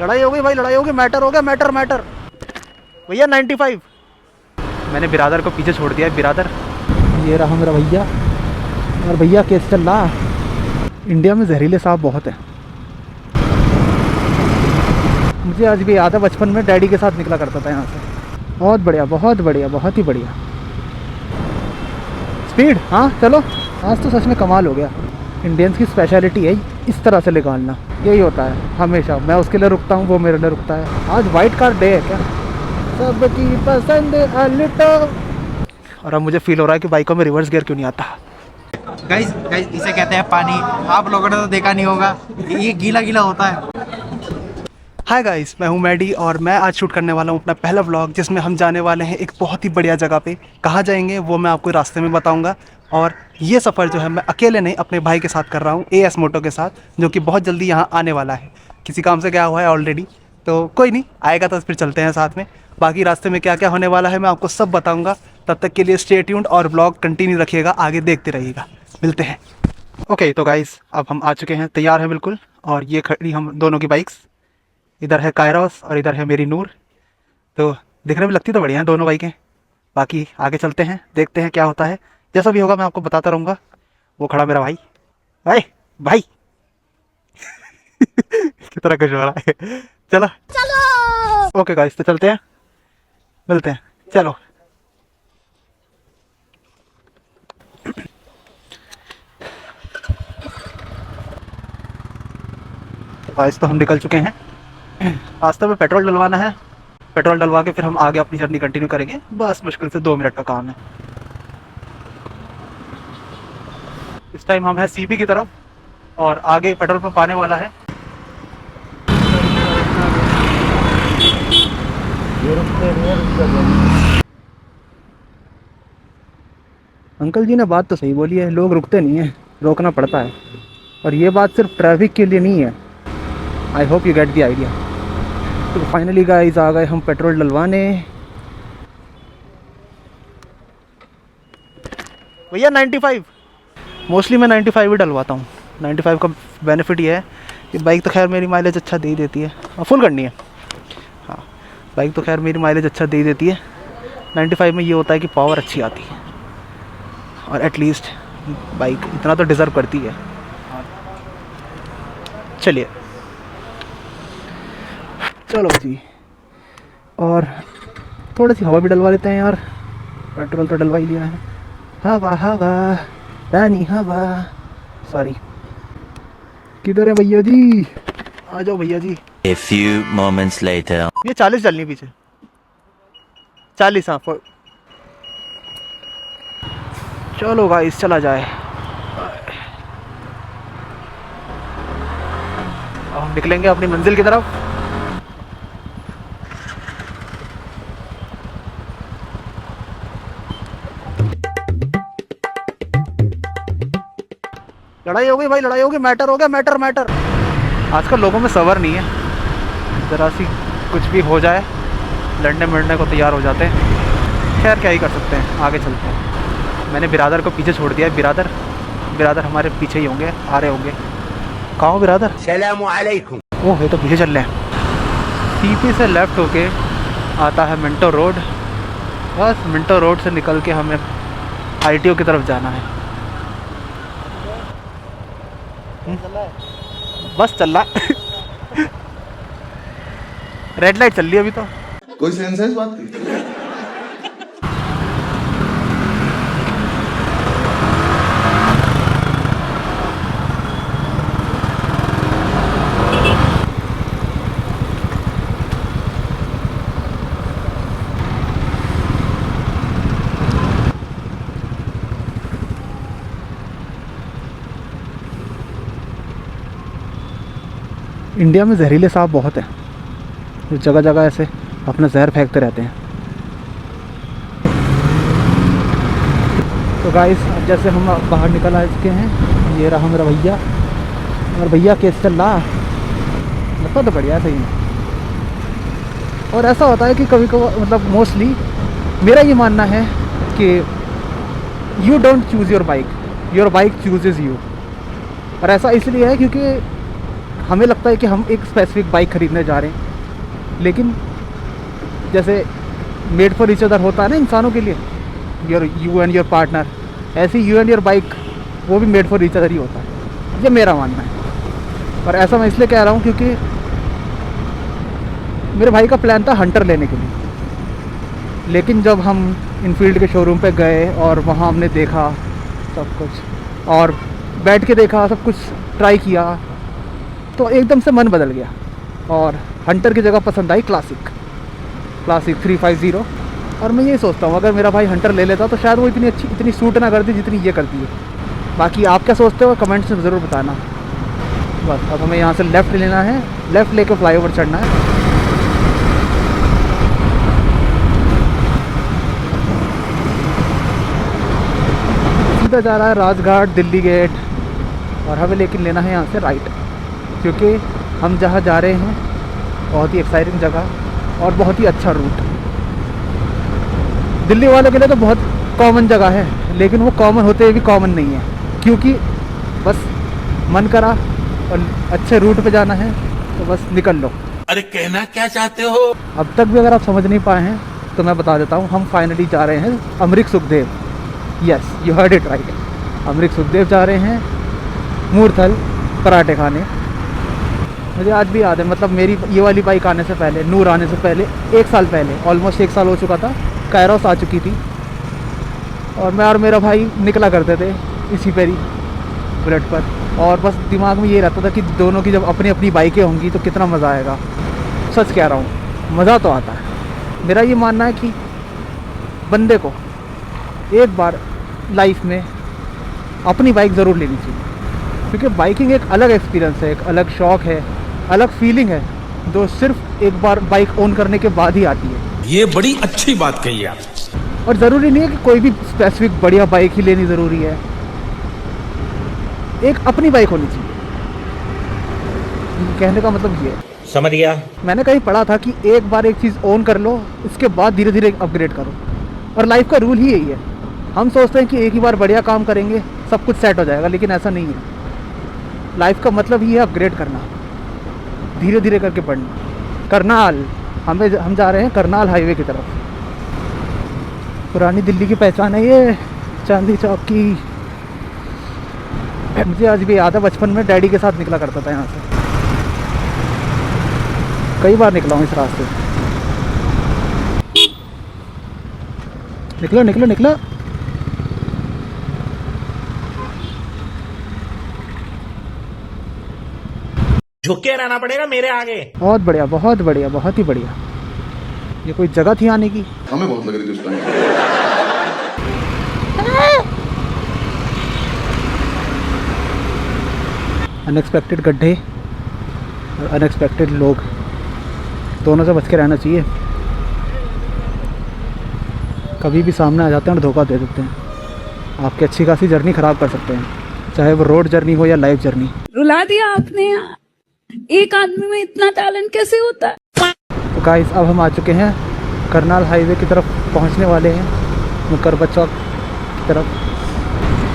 लड़ाई हो गई भाई, लड़ाई हो गई, मैटर हो गया, मैटर मैटर। भैया 95। मैंने बिरादर को पीछे छोड़ दिया है। बिरादर, ये रहा मेरा भैया। और भैया केस चल रहा। इंडिया में जहरीले सांप बहुत है। मुझे आज भी याद है, बचपन में डैडी के साथ निकला करता था यहाँ से। बहुत बढ़िया, बहुत बढ़िया, बहुत ही बढ़िया स्पीड। हाँ चलो, आज तो सच में कमाल हो गया। इंडियंस की स्पेशलिटी है इस तरह से निकालना, यही होता है हमेशा। मैं उसके लिए रुकता हूँ, वो मेरे लिए रुकता है। आज वाइट कार डे है क्या? सबकी पसंद अल्टो। और अब मुझे फील हो रहा है कि बाइकों में रिवर्स गियर क्यों नहीं आता। गाइस गाइस, इसे कहते हैं पानी। आप लोगों ने तो देखा नहीं होगा, ये गीला गीला होता है। हाय गाइस, मैं हूं मैडी और मैं आज शूट करने वाला हूं अपना पहला व्लॉग, जिसमें हम जाने वाले हैं एक बहुत ही बढ़िया जगह पे। कहाँ जाएंगे वो मैं आपको रास्ते में बताऊंगा। और ये सफ़र जो है मैं अकेले नहीं, अपने भाई के साथ कर रहा हूँ, AS मोटो के साथ, जो कि बहुत जल्दी यहाँ आने वाला है। किसी काम से गया हुआ है ऑलरेडी, तो कोई नहीं, आएगा तो फिर चलते हैं साथ में। बाकी रास्ते में क्या क्या होने वाला है मैं आपको सब बताऊँगा। तब तक के लिए स्टे ट्यून्ड और व्लॉग कंटिन्यू रखिएगा, आगे देखते रहिएगा। मिलते हैं। ओके तो गाइस, अब हम आ चुके हैं, तैयार हैं बिल्कुल। और ये खड़ी हम दोनों की बाइक्स, इधर है कायरोस और इधर है मेरी नूर। तो दिखने में लगती तो बढ़िया हैं दोनों बाइकें। बाकी आगे चलते हैं, देखते हैं क्या होता है। जैसा भी होगा मैं आपको बताता रहूँगा। वो खड़ा मेरा भाई, भाई भाई कितना कुछ हो रहा है। चलो चलो। ओके गाइस, तो चलते हैं, मिलते हैं, चलो। गाइस तो हम निकल चुके हैं। रास्ते में पेट्रोल डलवाना है। पेट्रोल डलवा के फिर हम आगे अपनी जर्नी कंटिन्यू करेंगे। बस मुश्किल से 2 मिनट का काम है। इस टाइम हम हैं CB की तरफ और आगे पेट्रोल पंप आने वाला है। अंकल जी ने बात तो सही बोली है, लोग रुकते नहीं हैं, रोकना पड़ता है। और ये बात सिर्फ ट्रैफिक के लिए नहीं है। I hope you get the idea. तो फाइनली गाइस आ गए हम पेट्रोल डलवाने। भैया 95। मोस्टली मैं 95 ही डलवाता हूँ। 95 का बेनिफिट ये है कि बाइक तो खैर मेरी माइलेज अच्छा दे ही देती है। और फुल करनी है। हाँ, बाइक तो खैर मेरी माइलेज अच्छा दे ही देती है। 95 में ये होता है कि पावर अच्छी आती है और एटलीस्ट बाइक इतना तो डिज़र्व करती है। चलिए चलो जी, और थोड़ी सी हवा भी डलवा लेते हैं यार। पेट्रोल तो डलवा ही लिया है। हवा हवा रानी हवा। सॉरी, किधर है भैया जी? आ जाओ भैया जी। A few moments later. ये 40 चलनी पीछे, 40। हाँ चलो गाइस, चला जाए। अब हम निकलेंगे अपनी मंजिल की तरफ। लड़ाई हो गई भाई, लड़ाई हो गई, मैटर हो गया, मैटर मैटर। आजकल लोगों में सब्र नहीं है, ज़रा सी कुछ भी हो जाए लड़ने मरने को तैयार हो जाते हैं। खैर क्या ही कर सकते हैं, आगे चलते हैं। मैंने बिरादर को पीछे छोड़ दिया है। बिरादर हमारे पीछे ही होंगे, आ रहे होंगे। कहाँ हो बिरादर? सलाम अलैकुम। ओह, ये तो पीछे चल रहे हैं। CP से लेफ़्ट होके आता है मिंटो रोड। बस मिंटो रोड से निकल के हमें ITO की तरफ जाना है। बस चल रहा है। रेड लाइट चल रही है अभी तो। कोई सेंस है इस बात की? इंडिया में जहरीले सांप बहुत हैं, जो जगह जगह ऐसे अपना जहर फेंकते रहते हैं। तो गाइस, अब जैसे हम बाहर निकल आ चुके हैं, ये रहा मेरा भैया। और भैया केस चल रहा, लगता तो बढ़िया है सही में। और ऐसा होता है कि कभी कभी, मतलब मोस्टली मेरा ये मानना है कि you don't choose your bike chooses you. और ऐसा इसलिए है क्योंकि हमें लगता है कि हम एक स्पेसिफिक बाइक खरीदने जा रहे हैं, लेकिन जैसे मेड फॉर ईच अदर होता है ना इंसानों के लिए, यू एंड योर पार्टनर, ऐसे यू एंड योर बाइक वो भी मेड फॉर ईच अदर ही होता है, ये मेरा मानना है। और ऐसा मैं इसलिए कह रहा हूँ क्योंकि मेरे भाई का प्लान था हंटर लेने के लिए, लेकिन जब हम इनफील्ड के शोरूम पे गए और वहाँ हमने देखा सब कुछ और बैठ के देखा, सब कुछ ट्राई किया, तो एकदम से मन बदल गया और हंटर की जगह पसंद आई क्लासिक 350। और मैं ये सोचता हूँ अगर मेरा भाई हंटर ले लेता तो शायद वो इतनी सूट ना करती जितनी ये करती है। बाकी आप क्या सोचते हो कमेंट्स में ज़रूर बताना। बस अब हमें यहाँ से लेफ़्ट लेना है, लेफ़्ट लेके फ्लाईओवर चढ़ना है। सीधा जा रहा है राजघाट दिल्ली गेट, और हमें लेकिन लेना है यहाँ से राइट, क्योंकि हम जहाँ जा रहे हैं बहुत ही एक्साइटिंग जगह और बहुत ही अच्छा रूट। दिल्ली वालों के लिए तो बहुत कॉमन जगह है, लेकिन वो कॉमन होते हुए भी कॉमन नहीं है, क्योंकि बस मन करा और अच्छे रूट पे जाना है तो बस निकल लो। अरे कहना क्या चाहते हो? अब तक भी अगर आप समझ नहीं पाए हैं तो मैं बता देता हूँ, हम फाइनली जा रहे हैं Amrik Sukhdev. Yes, you heard it right, Amrik Sukhdev जा रहे हैं मूर्थल पराठे खाने। मुझे आज भी याद है, मतलब मेरी ये वाली बाइक आने से पहले, नूर आने से पहले 1 साल पहले, ऑलमोस्ट 1 साल हो चुका था, कैरोस आ चुकी थी और मैं और मेरा भाई निकला करते थे इसी पर ही बुलेट पर, और बस दिमाग में ये रहता था कि दोनों की जब अपनी अपनी बाइकें होंगी तो कितना मज़ा आएगा। सच कह रहा हूँ, मज़ा तो आता है। मेरा ये मानना है कि बंदे को एक बार लाइफ में अपनी बाइक ज़रूर लेनी चाहिए, क्योंकि बाइकिंग एक अलग एक्सपीरियंस है, एक अलग शौक़ है, अलग फीलिंग है, जो सिर्फ एक बार बाइक ओन करने के बाद ही आती है। ये बड़ी अच्छी बात कही आप। और ज़रूरी नहीं है कि कोई भी स्पेसिफिक बढ़िया बाइक ही लेनी ज़रूरी है, एक अपनी बाइक होनी चाहिए। कहने का मतलब ये है, समझ गया। मैंने कहीं पढ़ा था कि एक बार एक चीज़ ओन कर लो, उसके बाद धीरे धीरे अपग्रेड करो, और लाइफ का रूल ही यही है। हम सोचते हैं कि एक ही बार बढ़िया काम करेंगे सब कुछ सेट हो जाएगा, लेकिन ऐसा नहीं है। लाइफ का मतलब ही है अपग्रेड करना, धीरे धीरे करके बढ़ना। करनाल, हम जा रहे हैं करनाल हाईवे की तरफ। पुरानी दिल्ली की पहचान है ये, चांदी चौक की। मुझे आज भी याद है, बचपन में डैडी के साथ निकला करता था यहाँ से, कई बार निकला हूँ इस रास्ते से। निकलो निकलो निकलो। झुके रहना पड़ेगा मेरे आगे। बहुत बढ़िया, बहुत बढ़िया, बहुत ही बढ़िया। ये कोई जगह थी आने की? हमें बहुत लग रही थी उस टाइम। अनएक्सपेक्टेड गड्ढे और अनएक्सपेक्टेड लोग, दोनों से बच के रहना चाहिए। कभी भी सामने आ जाते हैं और धोखा दे देते हैं, आपकी अच्छी खासी जर्नी ख़राब कर सकते हैं, चाहे वो रोड जर्नी हो या लाइफ जर्नी। रुला दिया आपने, एक आदमी में इतना टैलेंट कैसे होता है? तो गाइस, अब हम आ चुके हैं करनाल हाईवे की तरफ, पहुंचने वाले हैं मुकरबा चौक की तरफ।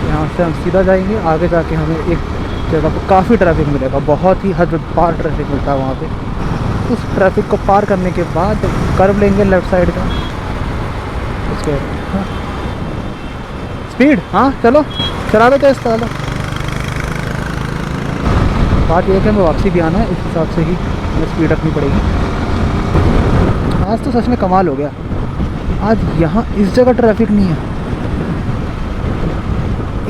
यहाँ से हम सीधा जाएंगे, आगे जाके हमें एक जगह पर काफ़ी ट्रैफिक मिलेगा, बहुत ही हद पार ट्रैफिक मिलता है वहाँ पे। उस ट्रैफिक को पार करने के बाद कर्व लेंगे लेफ़्ट साइड का, उसके हाँ स्पीड, हाँ चलो चला दो इसका वाला। बात यह है कि हमें वापसी भी आना है, इस हिसाब से ही हमें स्पीड रखनी पड़ेगी। आज तो सच में कमाल हो गया, आज यहाँ इस जगह ट्रैफिक नहीं है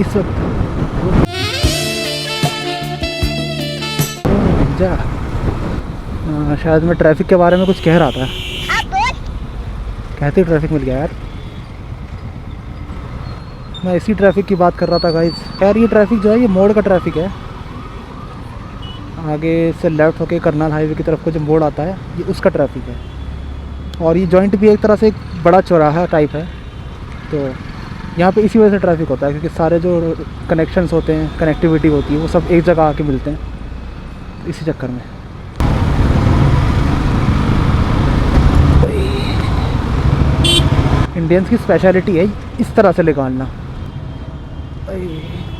इस वक्त। शायद मैं ट्रैफिक के बारे में कुछ कह रहा था, कहते ही ट्रैफिक मिल गया यार। मैं इसी ट्रैफिक की बात कर रहा था गाइस। यार ये ट्रैफिक जो है, ये मोड़ का ट्रैफिक है। आगे से लेफ़्ट होके करनाल हाईवे की तरफ को जो मोड़ आता है, ये उसका ट्रैफिक है। और ये जॉइंट भी एक तरह से एक बड़ा चौराहा टाइप है, तो यहाँ पे इसी वजह से ट्रैफिक होता है, क्योंकि सारे जो कनेक्शंस होते हैं, कनेक्टिविटी होती है, वो सब एक जगह आके मिलते हैं, इसी चक्कर में। इंडियंस की स्पेशलिटी है इस तरह से निकालना।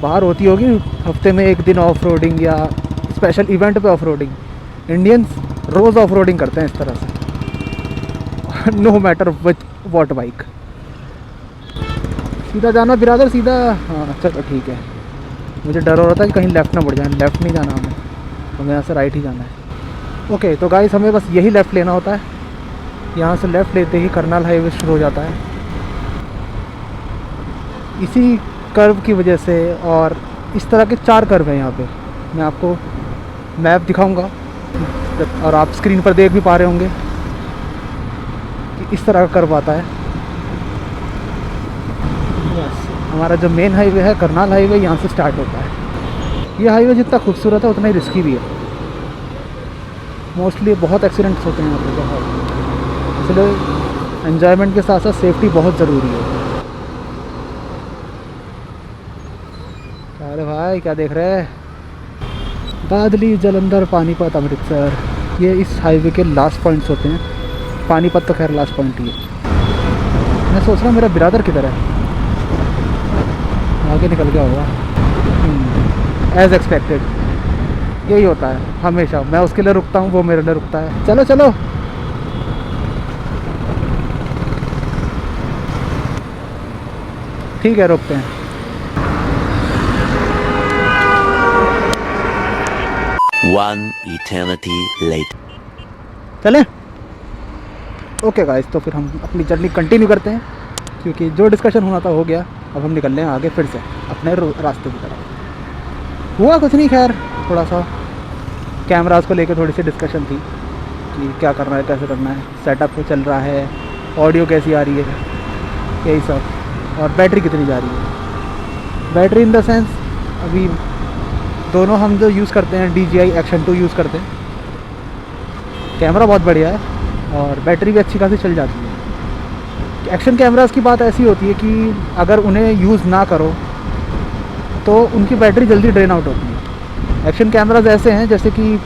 बाहर होती होगी हफ्ते में एक दिन ऑफ रोडिंग या स्पेशल इवेंट पे ऑफ रोडिंग। इंडियंस रोज़ ऑफ रोडिंग करते हैं इस तरह से, no matter which what bike. सीधा जाना बिरादर, सीधा। हाँ चलो ठीक है। मुझे डर हो रहा था कि कहीं लेफ़्ट ना मुड़ जाए। लेफ़्ट नहीं जाना हमें, हमें यहाँ से राइट ही जाना है। ओके तो गाइस हमें बस यही लेफ़्ट लेना होता है। यहाँ से लेफ़्ट लेते ही करनाल हाईवे शुरू हो जाता है। इसी कर्व की वजह से, और इस तरह के 4 कर्व हैं यहाँ पे। मैं आपको मैप दिखाऊंगा और आप स्क्रीन पर देख भी पा रहे होंगे कि इस तरह का कर्व आता है। बस हमारा जो मेन हाईवे है करनाल हाईवे, यहाँ से स्टार्ट होता है। ये हाईवे जितना खूबसूरत है उतना ही रिस्की भी है। मोस्टली बहुत एक्सीडेंट्स होते हैं यहाँ पे, बहुत। इसलिए एन्जॉयमेंट के साथ साथ सेफ्टी बहुत ज़रूरी है। अरे भाई क्या देख रहे हैं? बादली, जलंधर, पानीपत, अमृतसर, ये इस हाईवे के लास्ट पॉइंट्स होते हैं। पानीपत तो खैर लास्ट पॉइंट ही है। मैं सोच रहा हूँ मेरा बिरादर किधर है, आगे निकल गया होगा। एज एक्सपेक्टेड यही होता है हमेशा। मैं उसके लिए रुकता हूँ, वो मेरे लिए रुकता है। चलो चलो ठीक है, रुकते हैं। One eternity later. चलें? ओके गाइस, तो फिर हम अपनी जर्नी कंटिन्यू करते हैं, क्योंकि जो डिस्कशन होना था हो गया। अब हम निकल रहे हैं आगे फिर से अपने रास्ते की तरफ। हुआ कुछ नहीं, खैर थोड़ा सा कैमरास को लेकर थोड़ी सी डिस्कशन थी कि क्या करना है, कैसे करना है, सेटअप को चल रहा है, ऑडियो कैसी आ रही है, यही सब। और बैटरी कितनी जा रही है। बैटरी इन द सेंस अभी दोनों हम जो यूज़ करते हैं DJI Action 2 यूज़ करते हैं। कैमरा बहुत बढ़िया है और बैटरी भी अच्छी खासी चल जाती है। एक्शन कैमरास की बात ऐसी होती है कि अगर उन्हें यूज़ ना करो तो उनकी बैटरी जल्दी ड्रेन आउट होती है। एक्शन कैमरास ऐसे हैं जैसे कि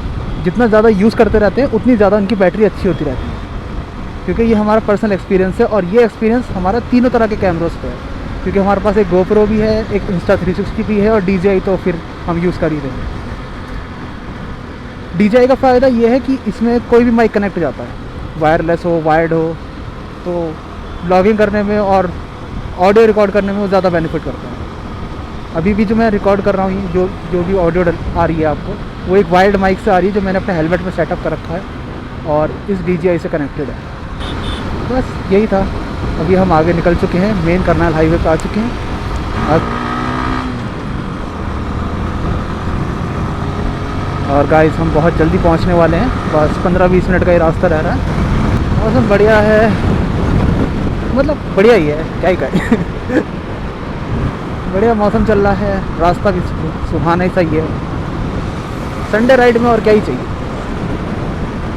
जितना ज़्यादा यूज़ करते रहते हैं उतनी ज़्यादा उनकी बैटरी अच्छी होती रहती है। क्योंकि ये हमारा पर्सनल एक्सपीरियंस है, और ये एक्सपीरियंस हमारा तीनों तरह के कैमरों पे है। क्योंकि हमारे पास एक GoPro भी है, एक Insta360 भी है, और DJI तो फिर हम यूज़ कर ही रहे हैं। DJI का फ़ायदा ये है कि इसमें कोई भी माइक कनेक्ट हो जाता है, वायरलेस हो, वायर्ड हो, तो ब्लॉगिंग करने में और ऑडियो रिकॉर्ड करने में वो ज़्यादा बेनिफिट करता है। अभी भी जो मैं रिकॉर्ड कर रहा हूँ, जो भी ऑडियो आ रही है आपको, वो एक वायर्ड माइक से आ रही है जो मैंने अपने हेलमेट में सेटअप कर रखा है और इस DJI से कनेक्टेड है। बस यही था। अभी हम आगे निकल चुके हैं, मेन करनाल हाईवे पे आ चुके हैं अब। और गाइस हम बहुत जल्दी पहुंचने वाले हैं, बस 15-20 मिनट का ही रास्ता रह रहा है। मौसम बढ़िया है, मतलब बढ़िया ही है, क्या ही कहें। बढ़िया मौसम चल रहा है, रास्ता भी सुहाना ही सही है। संडे राइड में और क्या ही चाहिए।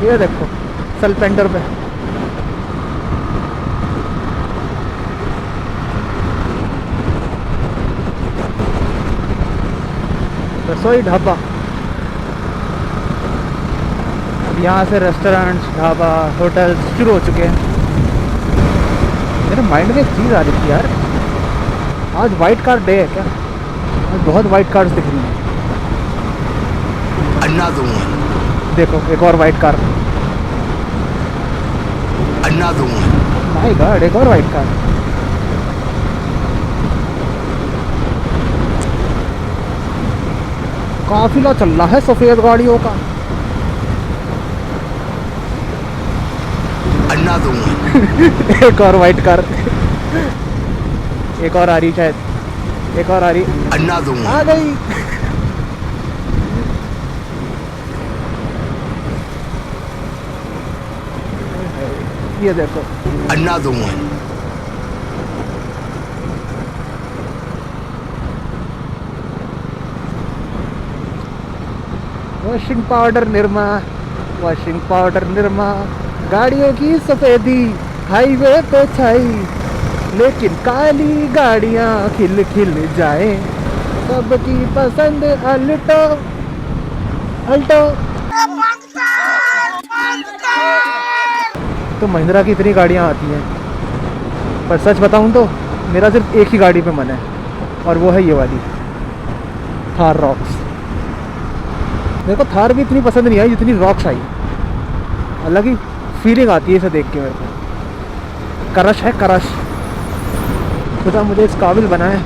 ये देखो सलपेंडर पे रसोई ढाबा। अब यहाँ से रेस्टोरेंट, ढाबा, होटल शुरू हो चुके हैं। मेरे माइंड में एक चीज़ आ रही थी यार, आज वाइट कार डे है क्या? आज बहुत वाइट कार्स दिख रही हैं। Another one. देखो एक और white car. Another one. My God, एक और वाइट कार। काफिला चल रहा है सफ़ेद गाड़ियों का। Another one. एक और वाइट कार। एक और आ रही, शायद एक और आ रही। Another one. आ गई। ये देखो Another one. Washing powder Nirma, washing powder Nirma, गाड़ियों की सफ़ेदी हाईवे पे छाई, लेकिन काली गाड़ियाँ खिल खिल जाए, सबकी पसंद अल्टो अल्टो। तो महिंद्रा की इतनी गाड़ियाँ आती हैं, पर सच बताऊँ तो मेरा सिर्फ एक ही गाड़ी पे मन है, और वो है ये वाली थार रॉक्स। मेरे को थार भी इतनी पसंद नहीं आई जितनी रॉक्स आई। अलग ही फीलिंग आती है इसे देख के मेरे को। करश है करश। खुदा मुझे इस काबिल बनाए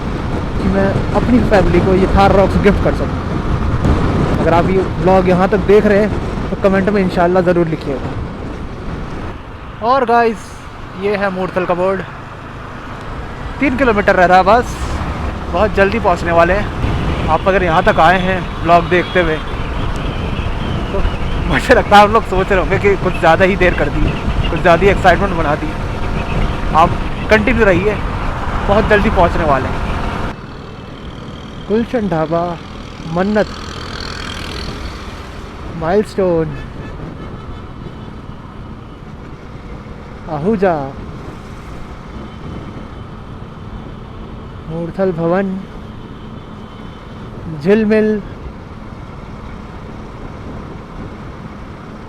कि मैं अपनी फैमिली को ये थार रॉक्स गिफ्ट कर सकूं। अगर आप ये ब्लॉग यहाँ तक देख रहे हैं तो कमेंट में इंशाल्लाह ज़रूर लिखिएगा। और गाइस ये है मूर्थल का बोर्ड। 3 किलोमीटर रह रहा है बस, बहुत जल्दी पहुँचने वाले हैं। आप अगर यहाँ तक आए हैं ब्लॉग देखते हुए तो मुझे लगता है आप लोग सोच रहे होंगे कि कुछ ज़्यादा ही देर कर दी, कुछ ज़्यादा ही एक्साइटमेंट बना दी। आप कंटिन्यू रहिए, बहुत जल्दी पहुँचने वाले हैं। गुलशन ढाबा, मन्नत, माइलस्टोन, आहूजा, मूर्थल भवन, झिलमिल,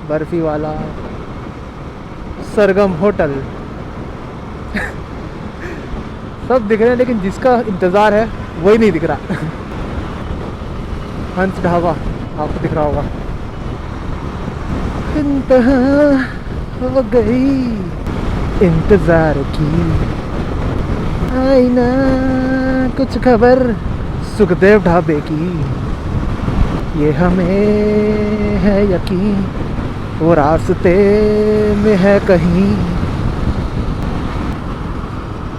बर्फी वाला, सरगम होटल सब दिख रहे हैं, लेकिन जिसका इंतज़ार है वही नहीं दिख रहा। हंस ढाबा आपको दिख रहा होगा। इंतहा हो गई इंतज़ार की, आई ना कुछ खबर सुखदेव ढाबे की। ये हमें है यकीन वो रास्ते में है कहीं।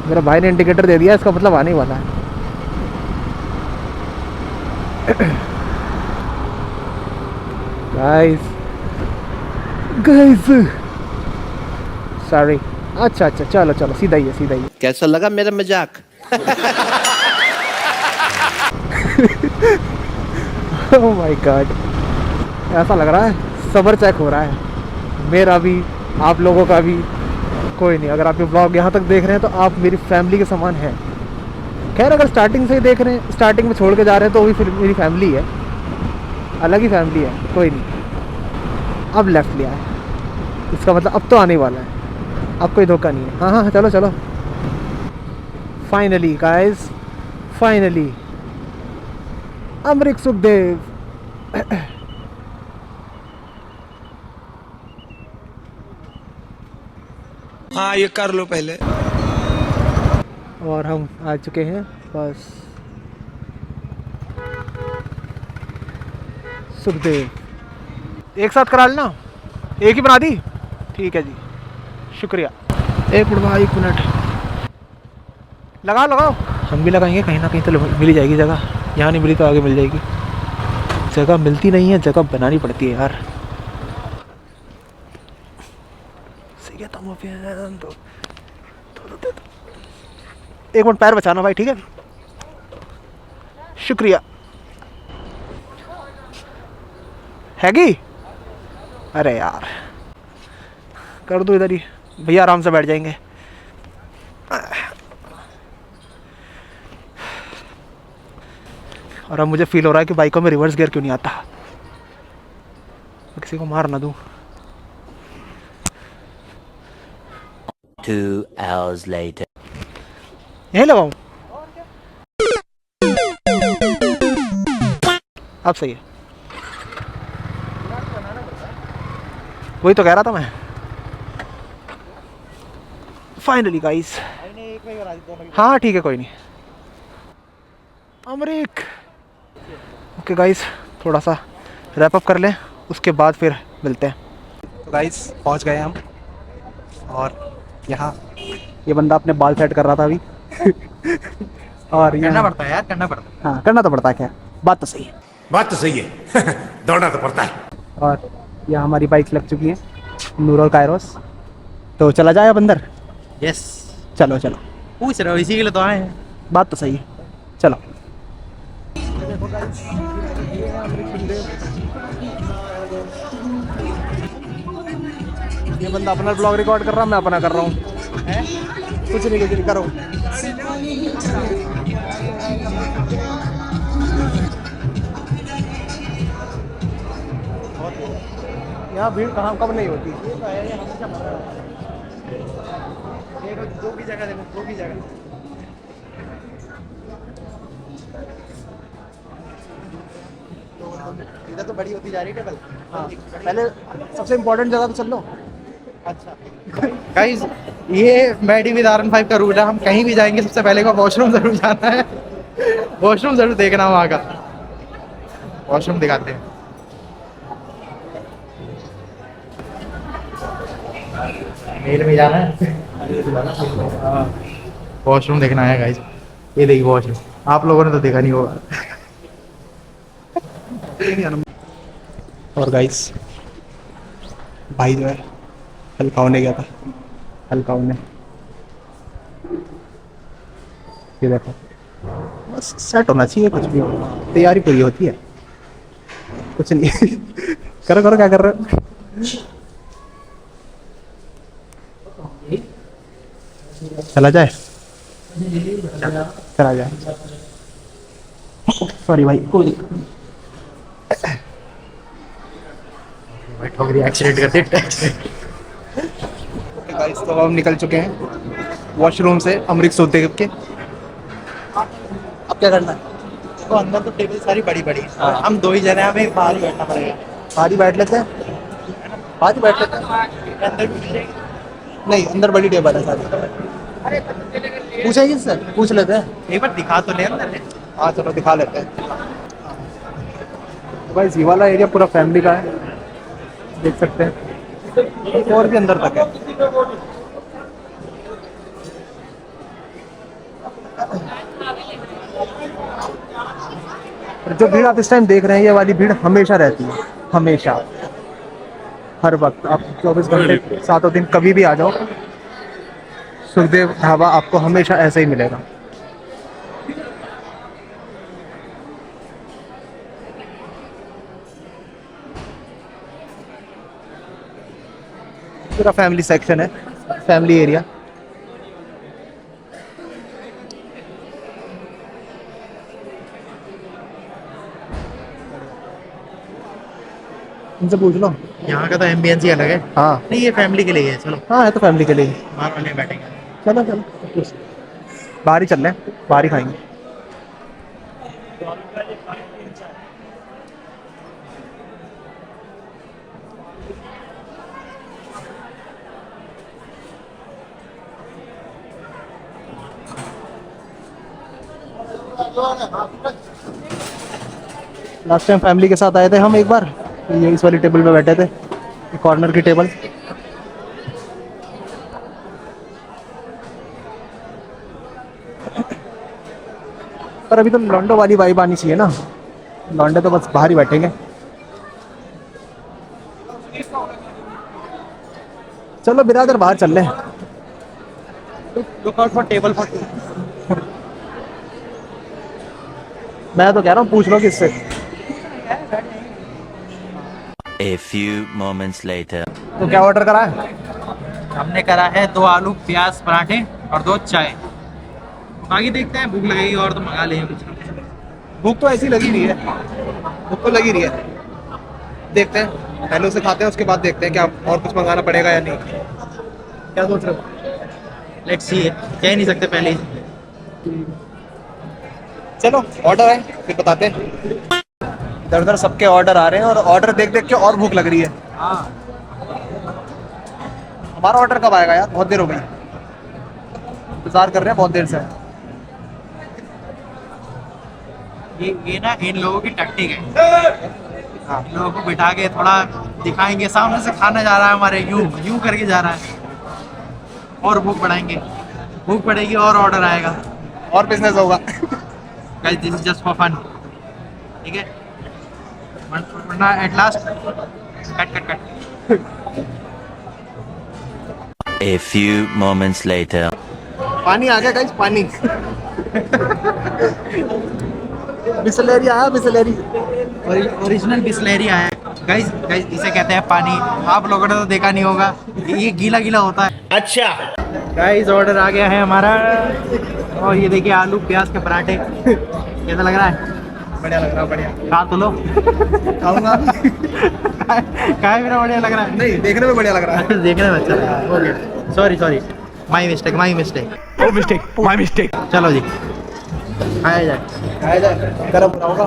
मेरा भाई ने इंडिकेटर दे दिया, इसका मतलब आने वाला है। Guys sorry. अच्छा चलो चलो सीधा ही है। कैसा लगा मेरा मजाक? ओह माय गॉड, ऐसा लग रहा है सबर चेक हो रहा है, मेरा भी आप लोगों का भी। कोई नहीं, अगर आप ये ब्लॉग यहाँ तक देख रहे हैं तो आप मेरी फैमिली के समान हैं। खैर अगर स्टार्टिंग से ही देख रहे हैं, स्टार्टिंग में छोड़ के जा रहे हैं तो भी फिर मेरी फैमिली है, अलग ही फैमिली है। कोई नहीं, अब लेफ्ट लिया है, इसका मतलब अब तो आने वाला है, अब कोई धोखा नहीं है। हाँ चलो चलो। Finally guys, finally Amrik Sukhdev. हाँ ये कर लो पहले। और हम आ चुके हैं बस सुखदेव। एक साथ करा लेना, एक ही बना दी। ठीक है जी, शुक्रिया। एक मिनट भाई, 1 मिनट लगाओ। हम भी लगाएंगे, कहीं ना कहीं तो मिल ही जाएगी जगह। यहाँ नहीं मिली तो आगे मिल जाएगी। जगह मिलती नहीं है, जगह बनानी पड़ती है यार। सही है तो एक मिनट पैर बचाना भाई, ठीक है? शुक्रिया। हैगी? अरे यार कर दो इधर ही, भैया आराम से बैठ जाएंगे। और अब मुझे फील हो रहा है कि बाइकों में रिवर्स गियर क्यों नहीं आता, मैं किसी को मार ना दूं। 2 hours later. यहीं लगाऊं? अब सही है, वही तो कह रहा था मैं। फाइनली गाइस, हाँ ठीक है कोई नहीं। अमरीक। ओके गाइस, थोड़ा सा रैप अप कर लें, उसके बाद फिर मिलते हैं। तो गाइस पहुंच गए हम, और यहाँ ये बंदा अपने बाल सेट कर रहा था अभी। और करना पड़ता है यार, करना पड़ता है। हाँ करना तो पड़ता है, क्या बात तो सही है। बात तो सही है। दौड़ना तो पड़ता है। और यहाँ हमारी बाइक लग चुकी है, नूर और कायरोस। तो चला जाए अब अंदर? यस, चलो पूछ रहे हो, इसी के लिए तो आए हैं। बात तो सही है, चलो। ये बंदा अपना ब्लॉग रिकॉर्ड कर रहा है, मैं अपना कर रहा हूँ। कुछ नहीं करो। यहाँ भीड़ कहाँ कब नहीं होती। दो की जगह देखो, दो की जगह। इधर तो बड़ी होती जा रही है टेबल। हाँ पहले सबसे इम्पोर्टेंट जगह तो चल लो। अच्छा गाइस, ये मैडी विद R15 का रूल है। हम कहीं भी जाएंगे सबसे पहले को वॉशरूम जरूर जाना है। वॉशरूम जरूर देखना वहाँ का। वॉशरूम दिखाते हैं। मेल में जाना है। वॉशरूम देखना है गाइस। ये देखिए वॉशरूम, आप लोगों ने तो देखा नहीं होगा। और गाइस भाई जो है हल्का होने गया था, हल्का होने, ये देखो बस सेट होना चाहिए, कुछ भी हो तैयारी पूरी होती है, कुछ नहीं। करो करो, क्या कर रहे हो? चला जाए, चला जाए। सॉरी भाई, कोई दिक्कत नहीं। ठोकरी एक्सीडेंट करते। ओके गाइस, तो हम निकल चुके हैं वॉशरूम से अमृत सोते के। अब क्या करना है? तो अंदर तो टेबल सारी बड़ी बड़ी है, हम दो ही जने हैं, हमें बाहर ही बैठना पड़ेगा। बाहर ही बैठ लेते हैं, बाहर ही बैठ लेते हैं। अंदर भी मिल जाएगी। नहीं, अंदर बड़ी टेबल है सारी। पूछेंगे सर, पूछ लेते हैं। एक बार दिखा तो ले अंदर। हाँ चलो दिखा लेते हैं। तो भाई ये वाला एरिया पूरा फैमिली का है, देख सकते हैं, और भी अंदर तक है। और जो भीड़ आप इस टाइम देख रहे हैं, ये वाली भीड़ हमेशा रहती है, हमेशा, हर वक्त। आप 24 घंटे 7 दिन कभी भी आ जाओ, सुखदेव ढाबा आपको हमेशा ऐसे ही मिलेगा। पूरा फैमिली सेक्शन है, फैमिली एरिया। इनसे पूछ लो। यहाँ का तो एम्बियंस ही अलग है। हाँ नहीं, ये फैमिली के लिए है। चलो हाँ, है तो फैमिली के लिए। बाहर वाले बैठेंगे। चलो चलो, बाहर ही चल रहे हैं, बाहर ही खाएंगे। लास्ट टाइम फैमिली के साथ आए थे हम एक बार, ये इस वाली टेबल पे बैठे थे, कॉर्नर की टेबल। पर अभी तो लॉन्डो वाली वाइब आनी चाहिए ना, लॉन्डे तो बस बाहर ही बैठेंगे। चलो बिरादर बाहर चल रहे हैं। Look out for table for 2। मैं तो कह रहा हूँ पूछ लो किससे। A few moments later. तो क्या ऑर्डर करा है? हमने करा है 2 आलू प्याज पराठे और 2 चाय। आगे देखते हैं, भूख लगेगी और तो मंगा लेंगे कुछ। भूख तो ऐसी लगी रही है, भूख तो लगी रही है। देखते हैं, पहले उसे खाते हैं, उसके बाद देखते हैं क्या और कुछ मंगाना पड़ेगा या नहीं। क्या सोच रहे हो? लेट्स सी, कह ही नहीं सकते पहले ही। चलो ऑर्डर है, फिर बताते हैं। इधर उधर सबके ऑर्डर आ रहे हैं, और ऑर्डर देख देख के और भूख लग रही है। हमारा ऑर्डर कब आएगा यार? बहुत देर हो गई, इंतजार कर रहे हैं बहुत देर से। ये ना इन लोगों की टैक्टिक है। हाँ, इन लोगों को बिठा के थोड़ा दिखाएंगे, सामने से खाना जा रहा है हमारे, यूं यूं करके जा रहा है, और भूख बढ़ाएंगे, भूख बढ़ेगी और ऑर्डर आएगा और बिजनेस होगा। Guys, this is just for fun, ठीक है? वरना at last cut cut cut. A few moments later. पानी आ गया गाइस, पानी। बिसलेरी आया, बिसलेरी। ओरिजिनल बिस्लेरी आया है। गाइस गाइस, इसे कहते हैं पानी। आप लोगों ने तो देखा नहीं होगा, ये गीला गीला होता है। अच्छा। गाइस, ऑर्डर आ गया है हमारा, और ये देखिए आलू प्याज के पराठे। कैसा लग रहा है? बढ़िया लग रहा है, बढ़िया। खा तो लो। खाऊंगा। काय मेरा बढ़िया लग रहा है? नहीं, देखने में बढ़िया लग रहा है। देखने में अच्छा लग रहा है। Okay, sorry sorry, my mistake, my mistake. My mistake. चलो जी, खाया जाए। खाया जाए, गरम पूरा होगा।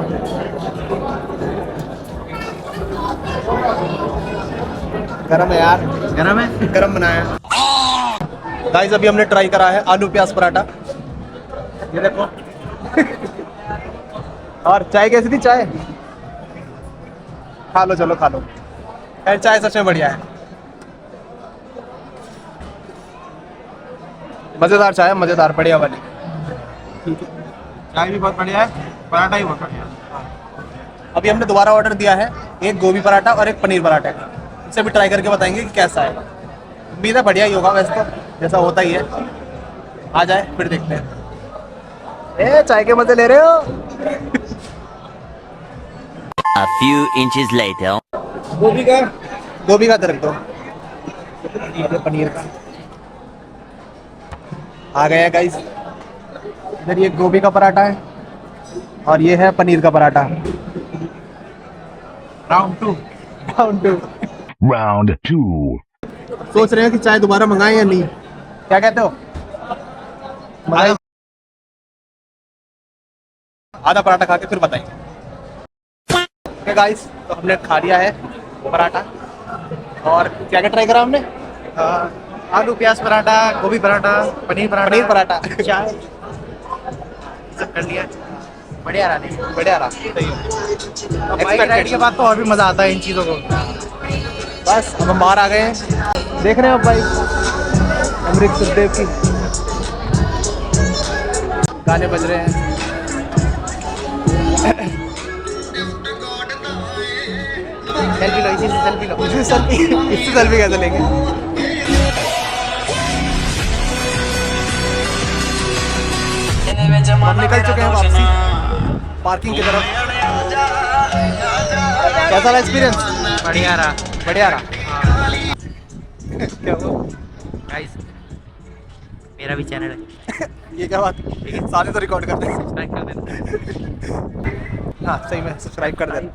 गरम है यार, गरम है। गरम बनाया। गाइस अभी हमने ट्राई करा है आलू प्याज पराठा, ये देखो। और चाय कैसी थी? चाय खा लो, चलो खा लो यार, चाय सच में बढ़िया है, मजेदार चाय है, मजेदार बढ़िया वाली। चाय भी बहुत बढ़िया है, पराठा ही बहुत बढ़िया है। अभी हमने दोबारा ऑर्डर दिया है, एक गोभी पराठा और एक पनीर पराठा। इसे भी ट्राई करके बताएंगे कि कैसा है। उम्मीद है बढ़िया ही होगा, वैसे तो जैसा होता ही है। आ जाए फिर देखते हैं। ए चाय के मजे ले रहे हो? A few inches later. गोभी का दरक दो, ये पनीर का आ गया गाइस। इधर ये गोभी का पराठा है और ये है पनीर का पराठा। राउंड 2। Round 2. सोच रहे हैं कि चाय दोबारा मंगाएं या नहीं, क्या कहते हो? मंगाएं? आधा पराठा खा के फिर बताएंगे। ओके गाइस, तो हमने खा लिया है पराठा। और क्या क्या ट्राई करा हमने? आलू प्याज पराठा, गोभी पराठा, पनीर पराठा, चाय सब कर लिया। बढ़िया रहा, नहीं बढ़िया रहा, सही है। बाइक राइड के बाद तो और भी मजा आता है इन चीज़ों को। बस अब हम बाहर आ गए हैं, देख रहे हैं अब भाई अमृत सुखदेव की गाने बज रहे हैं। सेल्फी लो, इसी से सेल्फी लो। इससे सेल्फी कैसे लेंगे? हम निकल चुके हैं वापसी पार्किंग की तरफ। कैसा रहा एक्सपीरियंस? बढ़िया रहा। बढ़िया रहा। क्या हुआ? गाइस मेरा भी चैनल है, ये क्या बात? सारे तो रिकॉर्ड करते हैं। सब्सक्राइब कर देना। हाँ सही में सब्सक्राइब कर देना।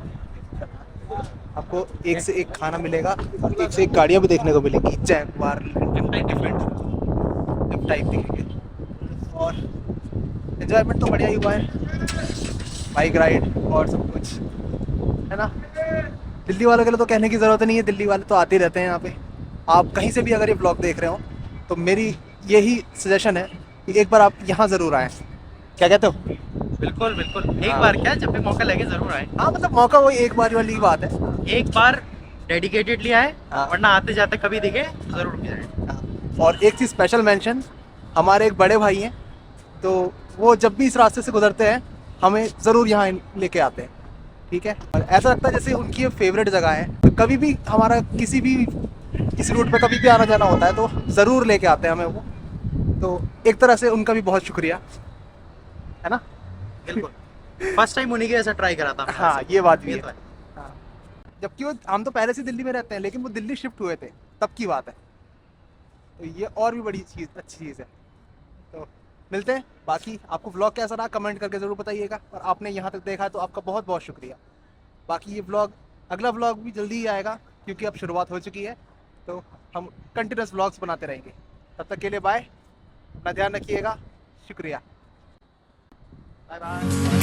आपको एक से एक खाना मिलेगा और एक से एक गाड़ियाँ भी देखने को मिलेंगी। जैगवार डिफरेंट टाइप दिखेंगे और एंजॉयमेंट तो बढ़िया ही हुआ है, बाइक राइड और सब कुछ है ना। दिल्ली वालों के लिए तो कहने की ज़रूरत नहीं है, दिल्ली वाले तो आते ही रहते हैं यहाँ पे। आप कहीं से भी अगर ये ब्लॉग देख रहे हो तो मेरी यही सजेशन है कि एक बार आप यहाँ ज़रूर आएँ। क्या कहते हो? बिल्कुल बिल्कुल, एक बार क्या, जब भी मौका लगे जरूर आए। हाँ मतलब मौका वही एक बार वाली बात है। एक बार डेडिकेटेडली आए, हाँ। वरना आते जाते कभी दिखे जरूर रुक जाए। और एक चीज़ स्पेशल मेंशन, हमारे एक बड़े भाई हैं, तो वो जब भी इस रास्ते से गुजरते हैं हमें ज़रूर यहाँ लेके आते हैं, ठीक है। और ऐसा लगता है जैसे उनकी ये फेवरेट जगह है, तो कभी भी हमारा किसी भी इस रूट पे कभी भी आना जाना होता है तो ज़रूर लेके आते हैं हमें वो। तो एक तरह से उनका भी बहुत शुक्रिया, है ना। बिल्कुल, फर्स्ट टाइम उन्हीं के ऐसा ट्राई करा था। हाँ ये बात भी ये है। तो है। हाँ। जबकि वो हम तो पहले से दिल्ली में रहते हैं, लेकिन वो दिल्ली शिफ्ट हुए थे तब की बात है, तो ये और भी बड़ी चीज़, अच्छी चीज़ है। तो मिलते हैं। बाकी आपको व्लॉग कैसा रहा कमेंट करके ज़रूर बताइएगा, और आपने यहाँ तक देखा है तो आपका बहुत बहुत शुक्रिया। बाकी ये व्लॉग, अगला व्लॉग भी जल्दी ही आएगा क्योंकि अब शुरुआत हो चुकी है, तो हम कंटिन्यूस व्लॉग्स बनाते रहेंगे। तब तक के लिए बाय, अपना ध्यान रखिएगा, शुक्रिया, बाय बाय।